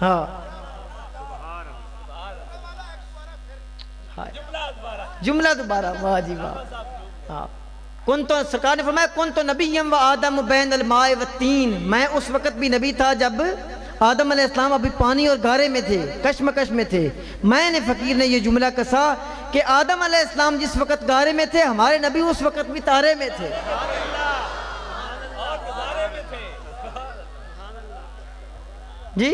ہاں جملہ دوبارہ، واہ جی واہ. ہاں کن تو سرکار نے فرمایا کن تو نبیم و آدم بین الماء و الطین، میں اس وقت بھی نبی تھا جب آدم علیہ السلام ابھی پانی اور گارے میں تھے، کشمکش میں تھے. میں نے فقیر نے یہ جملہ کسا کہ آدم علیہ السلام جس وقت گارے میں تھے، ہمارے نبی اس وقت بھی تارے میں تھے. جی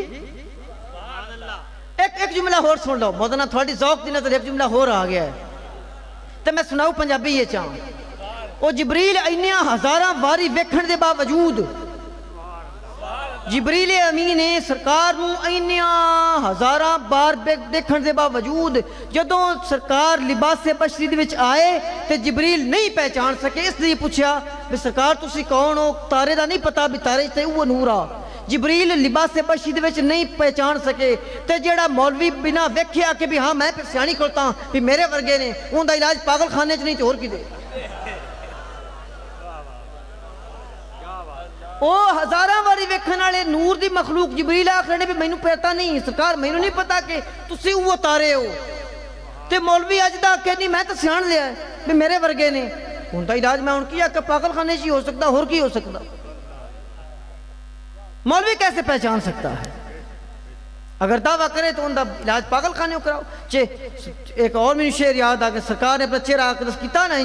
ایک جملہ اور سن لو مولانا، تھوڑی ذوق دی نظر ایک جملہ اور آ گیا ہے تو میں سناؤ پنجابی یہ چاہوں. وہ جبریل اینیاں ہزاراں واری ویکھن دے باوجود، جبریل امین نے سرکار نو اینیاں ہزاراں بار دیکھن دے باوجود جدوں سرکار لباس بشری دے وچ آئے تے جبریل نہیں پہچان سکے. اس لیے پوچھا بھی سرکار تسی کون ہو؟ تارے دا نہیں پتا بھی تارے تے وہ نور آ. جبریل لباس بشری دے وچ نہیں پہچان سکے تے جیڑا مولوی بنا ویکھیا کہ بھی ہاں میں پھر سیانی کھلتا ہوں بھی میرے ورگے نے، ان دا علاج پاگل خانے چ نہیں تے ہور کدے. او ہزاراں واری ویکھن والے نور دی مخلوق جبریل آکھ رہے بھی مینوں پتا نہیں سرکار، مینوں نہیں پتا کہ تسی وہ تارے ہو. تے مولوی اج دا کہ نہیں میں تو سیان لیا ہے بھی میرے ورگے نے، ان دا علاج میں ان کی کہ پاگل خانے چ ہی ہو سکتا، ہور کی ہو سکتا. مولوی کیسے پہچان سکتا ہے؟ اگر دعویٰ کرے تو ان دا علاج پاگل خانے ہو کراؤ. ایک اور میں شعر یاد آ کہ سرکار نے اپنا چہرہ آ کے کیتا نا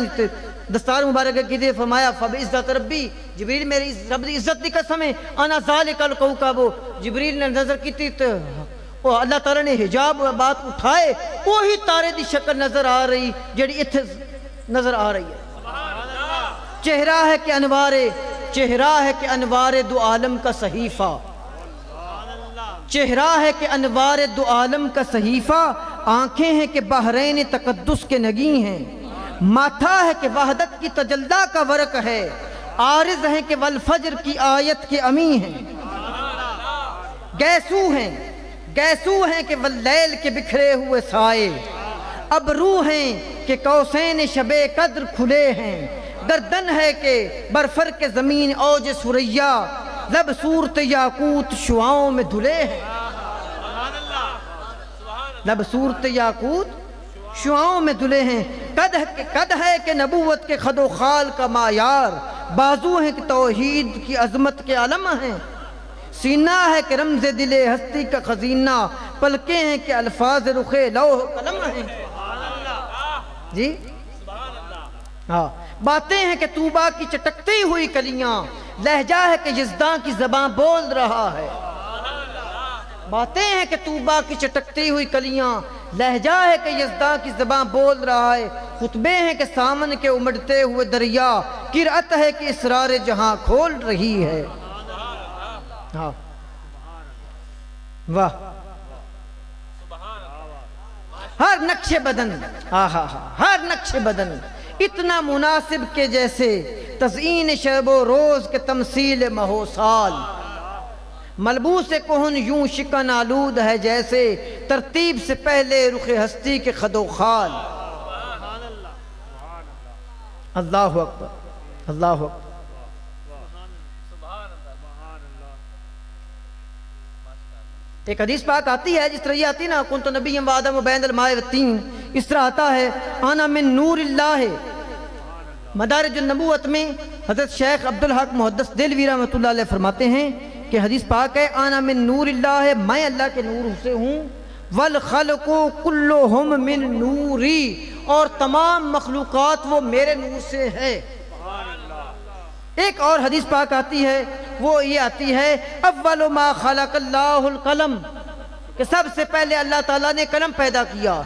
دستار مبارک کی دے فرمایا فبعزت ربی، جبریل میری رب دی عزت دی قسم ہے، انا ذالک الکوکب. جبریل نے نظر کی تھی تو اللہ تعالیٰ نے حجاب بات اٹھائے، وہی تارے دی شکل نظر آ رہی جڑی اتھے نظر آ رہی ہے. چہرہ ہے کہ انوار دو عالم کا صحیفہ، چہرہ ہے کہ انوار دو عالم کا صحیفہ، آنکھیں ہیں کہ بحرین تقدس کے نگیں ہیں، ماتھا ہے کہ وحدت کی تجلہ کا ورق ہے، عارض ہیں کہ والفجر کی آیت کے امی ہیں، گیسو ہیں کہ واللیل کے بکھرے ہوئے سائے، ابرو ہیں کہ قوسین شب قدر کھلے ہیں، گردن ہے کہ برفر کے زمین اوج سریا، لب صورت یاقوت شعاؤں میں دھلے ہیں. لب صورت یاقوت شعاؤں میں دھلے ہیں. قد ہے کہ نبوت کے خد و خال کا معیار، بازو ہیں کہ توحید کی عظمت کے علم ہیں، سینہ ہے کہ رمز دل ہستی کا خزینہ، پلکیں ہیں کہ الفاظ رخ لوح قلم ہیں. جی ہاں باتیں ہیں کہ طوبہ کی چٹکتی ہوئی کلیاں، لہجہ ہے کہ یزداں کی زبان بول رہا ہے. باتیں ہیں کہ طوبہ کی چٹکتی ہوئی کلیاں، لہجہ ہے کہ یزداں کی زبان بول رہا ہے، خطبے ہیں کہ سامن کے امڑتے ہوئے دریا، قرأت ہے کہ اسرار جہاں کھول رہی ہے. ہاں واہ ہر نقش بدن، ہر نقش بدن اتنا مناسب کے جیسے تزئین شب و روز کے تمثیل مہو سال، ملبوس کہن یوں شکن آلود ہے جیسے ترتیب سے پہلے رخ ہستی کے خد و خال. اللہ اکبر اللہ اکبر. ایک حدیث پاک آتی ہے جس طرح یہ آتی نا کنت نبی و آدم و بین الماء والطین، اس طرح آتا ہے انا من نور اللہ. مدارج النبوت میں حضرت شیخ عبدالحق محدث دہلوی رحمۃ اللہ علیہ فرماتے ہیں کہ حدیث پاک ہے انا من نور اللہ، میں اللہ کے نور سے ہوں، والخلق کلہم من نوری، اور تمام مخلوقات وہ میرے نور سے ہے. ایک اور حدیث پاک آتی ہے وہ یہ آتی ہے اول ما خلق اللہ القلم، کہ سب سے پہلے اللہ تعالیٰ نے قلم پیدا کیا.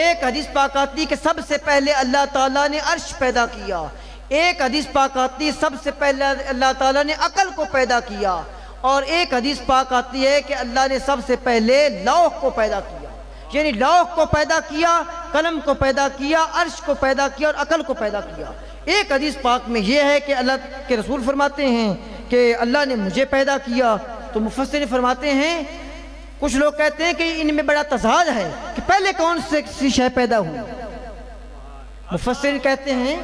ایک حدیث پاک آتی کہ سب سے پہلے اللہ تعالیٰ نے عرش پیدا کیا. ایک حدیث پاک آتی سب سے پہلے اللہ تعالیٰ نے عقل کو پیدا کیا. اور ایک حدیث پاک آتی ہے کہ اللہ نے سب سے پہلے لوح کو پیدا کیا، یعنی لوح کو پیدا کیا، قلم کو پیدا کیا، عرش کو پیدا کیا اور عقل کو پیدا کیا. ایک حدیث پاک میں یہ ہے کہ اللہ کے رسول فرماتے ہیں کہ اللہ نے مجھے پیدا کیا. تو مفسرین فرماتے ہیں کچھ لوگ کہتے ہیں کہ ان میں بڑا تضاد ہے کہ پہلے کون سی شے پیدا ہوئی. مفسرین کہتے ہیں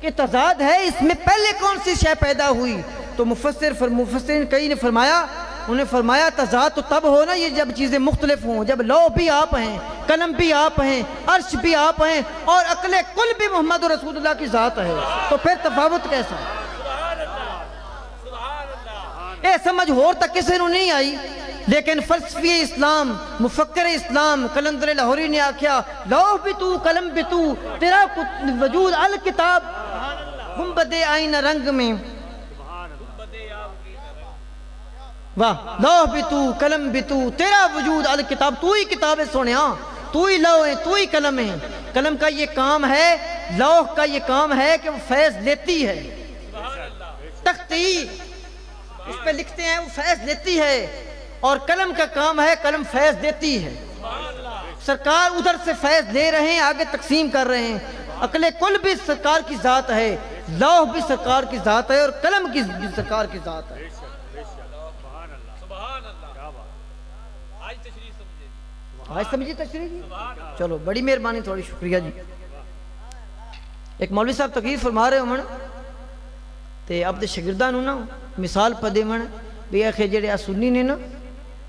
کہ تضاد ہے اس میں، پہلے کون سی شے پیدا ہوئی. تو مفسرین کئی نے فرمایا انہوں نے فرمایا تضاد تو تب ہو نا یہ جب چیزیں مختلف ہوں، جب لوح بھی آپ ہیں، قلم بھی آپ ہیں، عرش بھی آپ ہیں اور عقل کل بھی محمد رسول اللہ کی ذات ہے، تو پھر تفاوت کیسا؟ اے سمجھ ہور تک کسی نو نہیں آئی، لیکن فلسفی اسلام، مفکر اسلام قلندر لاہوری نے آکھیا لوح بھی تو قلم بھی تو، تیرا وجود الکتاب گنبد آئینہ رنگ میں، واہ، لوح بھی تو قلم بھی تو، تیرا وجود الکتاب، تو ہی کتاب ہے سونیا، تو ہی لوح ہے، تو ہی قلم ہے۔ قلم کا یہ کام ہے، لوح کا یہ کام ہے کہ وہ فیض لیتی ہے، تختی اس پہ لکھتے ہیں، وہ فیض لیتی ہے، اور قلم کا کام ہے قلم فیض دیتی ہے۔ سرکار ادھر سے فیض لے رہے ہیں، آگے تقسیم کر رہے ہیں۔ عقل کل بھی سرکار کی ذات ہے، لوح بھی سرکار کی ذات ہے، اور قلم بھی سرکار کی ذات ہے۔ آج سمجھے تشریح جی؟ چلو بڑی مہربانی، تھوڑی شکریہ جی۔ ایک مولوی صاحب تقریر فرما رہے ہوں تے اب دے شاگرداں نوں نا مثال پہ دیون بھی آخے جڑے سنی نے نا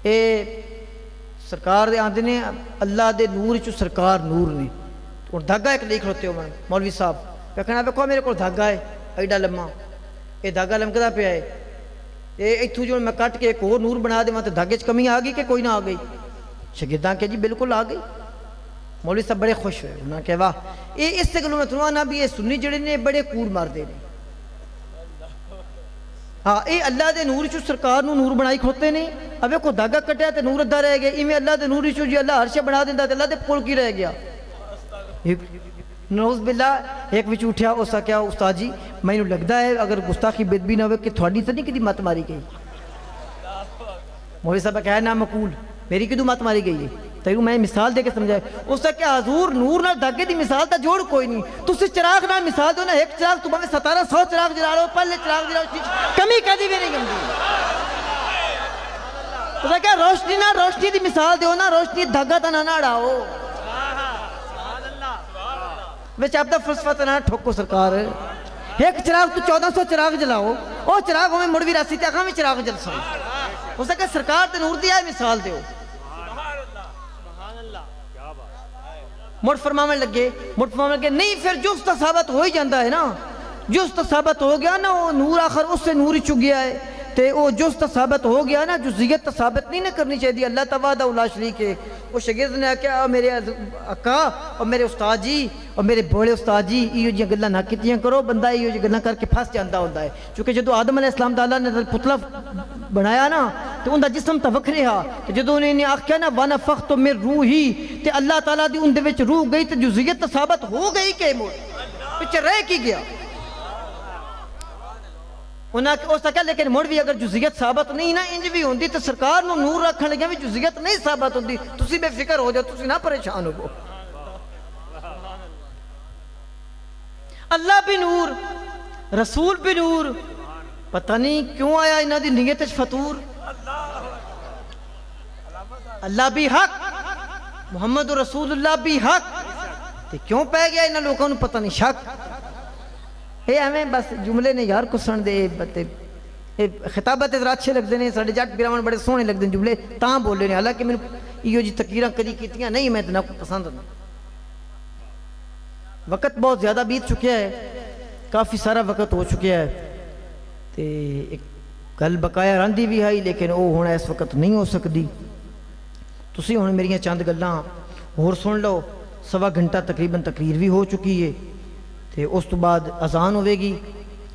اے سرکار دے آندے نے اللہ دے نور چو سرکار نور نے، اور دھاگا ایک لے کھڑوتے ہو مولوی صاحب پہ کہنا دیکھو میرے کو دھاگا ہے ایڈا لمحہ، اے دھاگا لمکدا پیا ہے، اے ایتھوں جو میں کٹ کے ایک اور نور بنا دیواں تے دھاگے چ کمی آ گئی کہ کوئی نہ آ گئی؟ شاگرداں کہ جی بالکل آ گئی۔ مولوی صاحب بڑے خوش ہوئے، انہاں کہ واہ، اس سے گلوں میں تنوانا بھی یہ سنی جڑے نے بڑے کوڑ مار دے نے۔ ہاں اے اللہ دے نور چو سرکار نو نور بنائی کھوتے نے، اب کو دھاگا کٹیا تے نور ادھا رہ گیا، ایویں اللہ دے نور چو جی اللہ ہر شے بنا دیندا تے اللہ دے کول کی رہ گیا؟ نعوذ باللہ ایک وچ اٹھیا اس کیا استاد جی مینوں لگدا ہے اگر گستاخی بے ادبی نہ ہوے کہ تھوڑی تے نہیں کدی مت ماری گئی۔ مولوی صاحب کہا نا مقول میری کدو مت ماری گئی ہے، تیروں میں مثال دے کے سمجھایا۔ اس سے کیا حضور نور نال دھاگے دی مثال تا جوڑ کوئی نہیں، تسی چراغ نال مثال دو نا، ایک چراغ تو بھاویں 1700 چراغ جلا لو، پہلے چراغ جلاؤ، کمی کدی بھی نہیں گندی۔ اس سے کیا روشنی نال روشنی دی مثال دیو نا، روشنی دھاگا تا نہ اڑاؤ، وچ آپ دا فلسفہ تے نہ ٹھوکو سرکار۔ ایک چراغ تو 1400 چراغ جلاؤ، او چراغ ہمیں مڑ بھی راسی تے اکھاں بھی چراغ جل سو۔ اس سے کہ سرکار تے نور دی ہے مثال دیو۔ مڑ فرمانے لگے نہیں پھر جست ثابت ہو ہی جاندہ ہے نا، جست ثابت ہو گیا نا، وہ نور آخر اس سے نور ہی چک گیا ہے، تے وہ جست ثابت ہو گیا نا، جزئیت ثابت نہیں نہ کرنی چاہیے۔ اللہ تبارک و تعالی شریک ہے۔ وہ شاگرد نے کہا میرے آقا اور میرے استاد جی اور میرے بڑے استاد جی ایو جی گلاں نہ کیتیاں کرو، بندہ ایو جی گلاں کر کے پھس جاندا ہوندا ہے۔ چونکہ جدو آدم علیہ السلام دا اللہ نے پتلا بنایا نا تو ان دا جسم تا وکھرے ہا، تے جدو انہیں نے آکھیا نا وَنَفَخْتُ مِن رُوحِی تے اللہ تعالیٰ دی ان دے وچ روح گئی تے جزئیت ثابت ہو گئی کہ مڑ پیچھے رہ کی گیا۔ انہاں اس کہا لیکن مڑ بھی اگر جزئیت ثابت نہیں نا انج بھی ہوندی تو سرکار نو نور رکھن لگا بھی جزئیت نہیں ثابت ہوندی، تسی بے فکر ہو جاؤ، تسی نہ پریشان ہو۔ اللہ بھی نور، رسول بھی نور، پتہ نہیں کیوں آیا انہاں دی نیت وچ فطور۔ اللہ بھی حق، محمد رسول اللہ بھی حق، تے کیوں پہ گیا انہاں لوگوں نو پتہ نہیں شک۔ اے ہمیں بس جملے نے یار کسن دے خطابت ذرا اچھے لگتے ہیں، ساڑھے جٹ بیرامان بڑے سونے لگتے ہیں جملے تاں بول رہے ہیں، حالانکہ میں یہ جی تقریریں کدی کیتیاں نہیں، میں اتنا پسند ہوں۔ وقت بہت زیادہ بیت چکیا ہے، کافی سارا وقت ہو چکیا ہے، تے ایک گل بقایا راندی بھی آئی لیکن وہ ہونا اس وقت نہیں ہو سکتی۔ تسی ہونے میری چند گلاں اور سن لو، سوا گھنٹہ تقریباً تقریر بھی ہو چکی ہے، تے اس تو بعد اذان ہوئے گی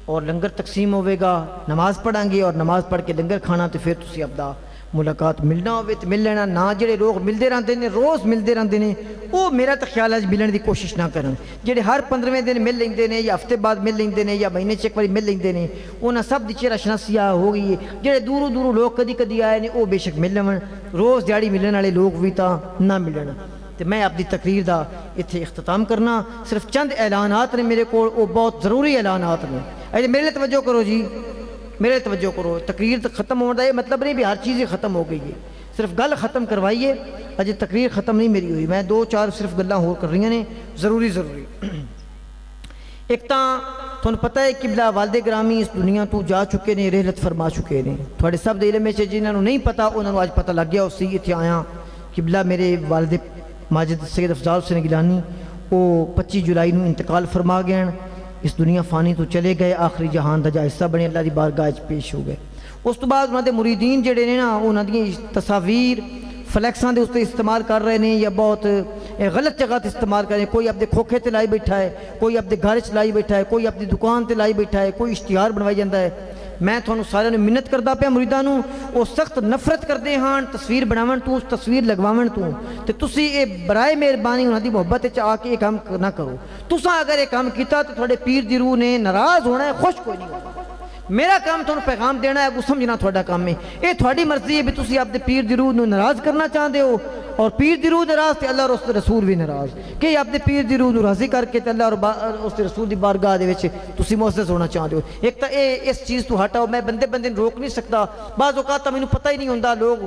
اور لنگر تقسیم ہوئے گا، نماز پڑھیں گے اور نماز پڑھ کے لنگر کھانا، تے پھر تسی اپدا ملاقات ملنا ہوئے تے مل لینا نہ۔ جڑے لوگ ملتے رہتے ہیں روز ملتے رہتے ہیں وہ میرا تو خیال ہے ملنے کی کوشش نہ کرن، جڑے ہر 15ویں دن مل لیندے نے یا ہفتے بعد مل لیندے نے یا مہینے چ ایک بار مل لیندے نے، انہاں سب دی چہرہ شناسی ہو گئی ہے۔ جڑے دوروں دوروں لوگ کدی کدی آئے نے وہ بے شک مل لون، روز دیہڑی ملن والے لوگ بھی تا نہ ملن۔ تے میں اپنی تقریر دا اتنے اختتام کرنا، صرف چند اعلانات نے میرے کو، وہ بہت ضروری اعلانات نے۔ اے میرے توجہ کرو جی، میرے توجہ کرو، تقریر تو ختم ہونے دا یہ مطلب نہیں بھی ہر چیز ختم ہو گئی ہے، صرف گل ختم کروائیے، اجے تقریر ختم نہیں میری ہوئی، میں 2-4 صرف گلاں ہو کر رہی ہیں نے ضروری۔ ایک تاں تھانوں پتہ ہے قبلہ والد گرامی اس دنیا تو جا چکے نے، رحلت فرما چکے نے. تھوڑے سب دے علم وچ جنہاں نوں نہیں پتہ انہاں نوں اج پتہ لگ گیا. اسی اتھے آیا قبلہ میرے والد ماجد سید افضال حسین گیلانی وہ 25 جولائی نوں انتقال فرما گئے، اس دنیا فانی تو چلے گئے، آخری جہان دا جا حصہ بنے، اللہ دی بارگاہ وچ پیش ہو گئے. اس تو بعد انہاں دے مریدین جڑے نے نا انہاں دی تصاویر فلیکساں دے اس تے استعمال کر رہے ہیں یا بہت غلط جگہ تے استعمال کر رہے ہیں. کوئی اپنے کھوکھے تے لائی بیٹھا ہے، کوئی اپنے گھر چ لائی بیٹھا ہے، کوئی اپنی دکان تے لائی بیٹھا ہے، کوئی اشتہار بنوائی جاتا ہے. میں تھانوں سارے نے منت کردا پیا مریداں نوں، او سخت نفرت کردے ہاں تصویر بناون تو، اس تصویر لگواون تو، تے تسی اے برائے مہربانی انہاں دی محبت وچ آ کے یہ کام نہ کرو. تساں اگر یہ کام کیتا تے تھوڑے پیر دی روح نے ناراض ہونا ہے، خوش کوئی نہیں ہونا. میرا کام تھانوں پیغام دینا ہے، وہ سمجھنا تھوڑا کام ہے. یہ تھوڑی مرضی ہے بھی تسی اپنے پیر دی روح نوں ناراض کرنا چاہتے ہو، اور پیر دی روح ناراض تے اللہ اور اس رسول بھی ناراض. کہ اپنے پیر دی روح نوں راضی کر کے تے اللہ اور اس رسول دی بارگاہ دے وچ تسی معزز ہونا چاہتے ہو. ایک تو اس چیز تو ہٹاؤ. میں بندے نوں روک نہیں سکتا، بعض اوقات مینوں پتہ ہی نہیں ہوندا لوگ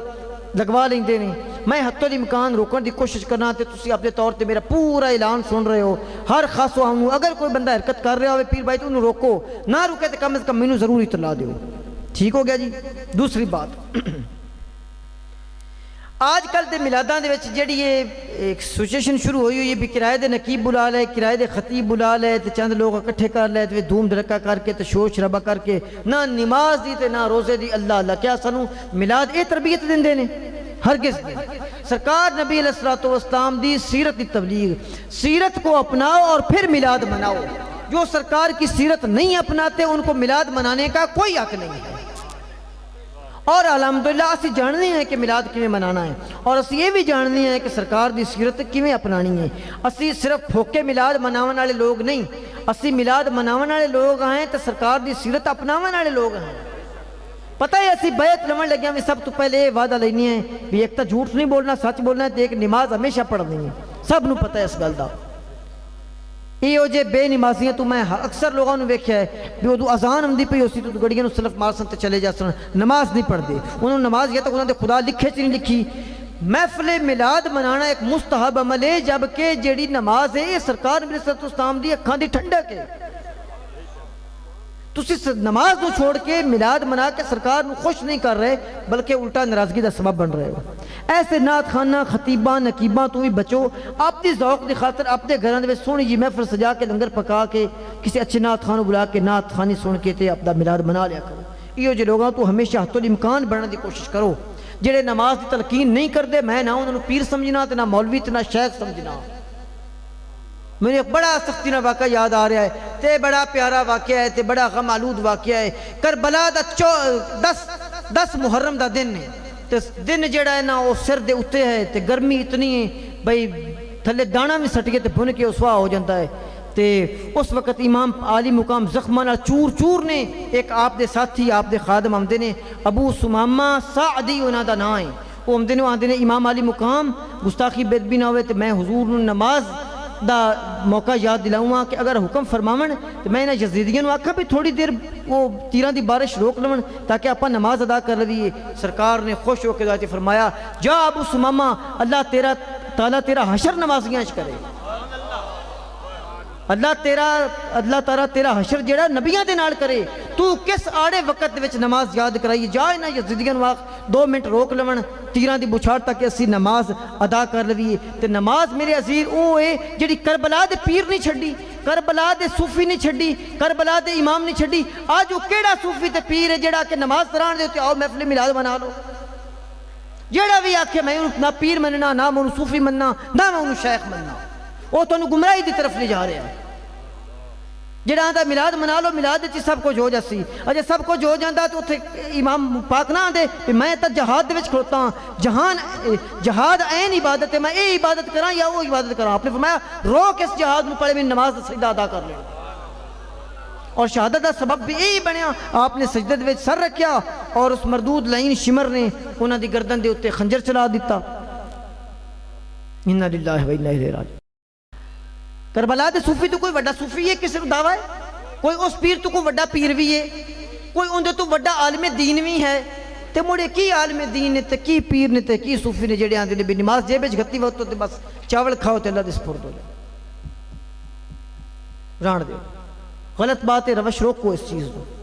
لگوا لیندے نے. میں حتی الامکان روکن دی کوشش کرنا تے تسی اپنے طور تے میرا پورا اعلان سن رہے ہو. ہر خاص ہوں اگر کوئی بندہ حرکت کر رہا ہوئے پیر بھائی تو انہوں روکو، نہ روکے تو کم از کم مینوں ضرور اطلاع دیو. ٹھیک ہو گیا جی. دوسری بات، آج کل دے میلاداں دے وچ جڑی یہ ایک سچویشن شروع ہوئی ہے بھی کرائے دے نقیب بلا لے، کرائے دے خطیب بلا لے تے چند لوگ اکٹھے کر لے تے دھوم دھڑکا کر کے تے شور شرابہ کر کے نہ نماز دی تے نہ روزے دی. اللہ اللہ کیا سانوں میلاد اے تربیت دیندے نے؟ ہرگز نہیں. سرکار نبی علیہ الصلوۃ والسلام دی سیرت دی تبلیغ، سیرت کو اپناؤ اور پھر میلاد مناؤ. جو سرکار کی سیرت نہیں اپناتے ان کو میلاد منانے کا کوئی حق نہیں ہے. اور الحمدللہ اسی جاننے ہیں کہ میلاد کیویں منانا ہے، اور اسی یہ بھی جاننے ہیں کہ سرکار دی سیرت کیویں اپنانی ہے. اسی صرف پھوکے میلاد مناون والے لوگ نہیں، اسی میلاد مناون والے لوگ ہیں تو سرکار دی سیرت اپناون والے لوگ ہیں. پتہ ہے اسی بیعت لمن لگیا میں سب تو پہلے یہ وعدہ لینی ہے بھی ایک تو جھوٹ نہیں بولنا، سچ بولنا ہے، ایک نماز ہمیشہ پڑھنی ہے. سب نو پتہ ہے اس گل دا. یہ ہو جے بے نمازیاں تو میں اکثر لوگوں نے ویکھیا ہے بھی وہ اذان آندی پئی اسی تو گڑیاں نو سلف مار سن تے چلے جا سن، نماز نہیں پڑھ دے. انہوں نماز یا تک انہوں نے خدا لکھے چ نہیں لکھی. محفل میلاد منانا ایک مستحب عمل ہے، جبکہ جیڑی نماز ہے یہ سرکار نبی صلی اللہ علیہ وسلم دی اکھاں دی ٹھنڈک ہے. تسی نماز نو چھوڑ کے میلاد منا کے سرکار نو خوش نہیں کر رہے بلکہ الٹا ناراضگی دا سبب بن رہے ہو. ایسے نعت خانہ خطیباں نقیباں تو بھی بچو. اپنی ذوق دی خاطر اپنے گھراں دے وچ سونی جی محفل سجا کے لنگر پکا کے کسی اچھے نعت خانوں بلا کے نعت خانی سن کے تے اپنا میلاد منا لیا کرو. یہ جو لوگاں تو ہمیشہ حتی الامکان بننے دی کوشش کرو. جڑے نماز دی تلقین نہیں کردے میں نہ انہوں پیر سمجھنا تے نہ مولوی تے نہ شیخ سمجھنا. مجھے ایک بڑا سختی نہ واقعہ یاد آ رہا ہے تے بڑا پیارا واقعہ ہے تے بڑا غم آلود واقعہ ہے. کربلا دا 10 محرم دا دن ہے تے دن جڑا ہے نا وہ سر دے اتے ہے تے گرمی اتنی ہے بھئی تھلے دانا بھی سٹ کے تے بھن کے اسوا ہو جاتا ہے. تے اس وقت امام عالی مقام زخمانہ چور چور نے ایک آپ دے ساتھی آپ دے خادم آمدے نے ابو سمامہ سعدی انہاں دا نام ہے. وہ آمدے نے آندے نے امام عالی مقام گستاخی بے نہ ہوئے تے میں حضور نماز دا موقع یاد دلاؤں کہ اگر حکم فرماون تو میں انہیں یزیدیوں نے آکھا بھی تھوڑی دیر وہ تیران دی بارش روک لون تاکہ اپنا نماز ادا کر لیے. سرکار نے خوش ہو کے ذاتی فرمایا جا ابو سمامہ اللہ تعالیٰ تیرا حشر نمازیاں کرے. اللہ تعالیٰ تیرا حشر جیڑا نبیاں دے نال کرے. تو کس آڑے وقت دے وچ نماز یاد کرائی جا انہاں یزیدیاں نو آکھ 2 منٹ روک لون تیران دی بچھاڑ تک اسی نماز ادا کر لیے. تے نماز میرے عزیز او ہے جڑی کربلا دے پیر نہیں چھڈی، کربلا دے صوفی نہیں چھڈی، کربلا دے امام نہیں چھڈی. آج وہ کیڑا صوفی تے پیر ہے جڑا کہ نماز پڑھان دے تے آؤ محفل میلاد بنا لو. جڑا بھی آکھے میں نہ پیر مننا نہ میں صوفی مننا نہ میں شیخ مننا وہ تو گمراہی دی طرف لے جا رہے ہیں. جڑا آندا میلاد منا لو میلاد وچ سب کچھ ہو جاسی. اجے سب کچھ ہو جاندا تو اوتھے امام پاک نہ آندے کہ میں تا جہاد دے وچ کھڑوتا ہاں. جہاد عین عبادت ہے، میں اے عبادت کراں یا وہ عبادت کراں. آپ نے فرمایا روک اس جہاد نو پڑھے میں نماز دا سجدہ ادا کر لیں. اور شہادت دا سبب بھی یہی بنیا. آپ نے سجدے وچ سر رکھیا اور اس مردود لعین شمر نے انہاں دی گردن دے اوتے خنجر چلا دیتا. انا للہ و انا الیہ راجعون. کربلا دے صوفی تو کوئی وڈا صوفی ہے کسی کو دعویٰ ہے؟ کوئی اس پیر تو کوئی وڈا پیر بھی ہے؟ کوئی اندر تو وڈا عالم دین بھی ہے؟ تے مڑے کی عالم دین نے تے کی پیر نے تے کی صوفی نے جڑے آندے نے بھی نماز جیب وچ گھتی وقت تے بس چاول کھاؤ تے اللہ دے سپرد ہو جائے ران دے. غلط بات ہے، روش روکو اس چیز کو.